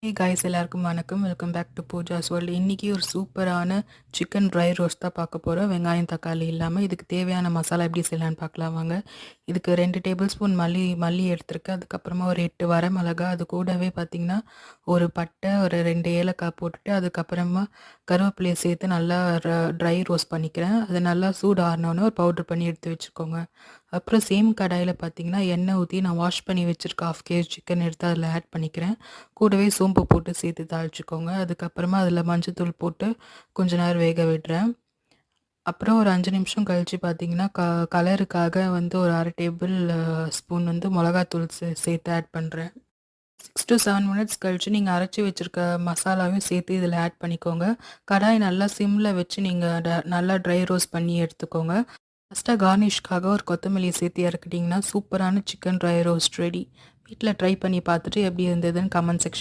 ஹே guys எல்லாருக்கும் வணக்கம். Welcome back to Pooja's world. இன்றைக்கி ஒரு சூப்பரான சிக்கன் ட்ரை ரோஸ்ட் தான் பார்க்க போகிறோம். வெங்காயம் தக்காளி இல்லாமல். இதுக்கு தேவையான மசாலா எப்படி செய்யலான்னு பார்க்கலாம் வாங்க. இதுக்கு 2 டேபிள் ஸ்பூன் மல்லி எடுத்துருக்கேன். அதுக்கப்புறமா ஒரு 8 வரமிளகா, அது கூடவே பார்த்திங்கன்னா ஒரு பட்டை, ஒரு 2 ஏலக்காய் போட்டுட்டு அதுக்கப்புறமா கருவேப்பிலையை சேர்த்து நல்லா ட்ரை ரோஸ்ட் பண்ணிக்கிறேன். அது நல்லா சூடு ஆறினோன்னே ஒரு பவுட்ரு பண்ணி எடுத்து வச்சுக்கோங்க. அப்புறம் சேம் கடாயில் பார்த்திங்கன்னா எண்ணெய் ஊற்றி நான் வாஷ் பண்ணி வச்சுருக்க 1/2 kg சிக்கன் எடுத்து அதில் ஆட் பண்ணிக்கிறேன். கூடவே சோம்பு போட்டு சேர்த்து தாளிச்சுக்கோங்க. அதுக்கப்புறமா அதில் மஞ்சத்தூள் போட்டு கொஞ்ச நேரம் வேக விடுறேன். அப்புறம் ஒரு 5 நிமிஷம் கழித்து பார்த்திங்கன்னா கலருக்காக வந்து ஒரு 1/2 டேபிள் ஸ்பூன் வந்து மிளகாத்தூள் சேர்த்து ஆட் பண்ணுறேன். 6 to 7 மினிட்ஸ் கழித்து நீங்கள் அரைச்சி வச்சுருக்க மசாலாவையும் சேர்த்து இதில் ஆட் பண்ணிக்கோங்க. கடாய் நல்லா சிம்மில் வச்சு நீங்கள் நல்லா ட்ரை ரோஸ்ட் பண்ணி எடுத்துக்கோங்க. ஃபஸ்ட்டாக கார்னிஷ்காக ஒரு கொத்தமல்லியை சேர்த்து இறக்கிட்டிங்கன்னா சூப்பரான சிக்கன் ட்ரை ரோஸ்ட் ரெடி. வீட்டில் ட்ரை பண்ணி பார்த்துட்டு எப்படி இருந்ததுன்னு கமெண்ட் செக்ஷன்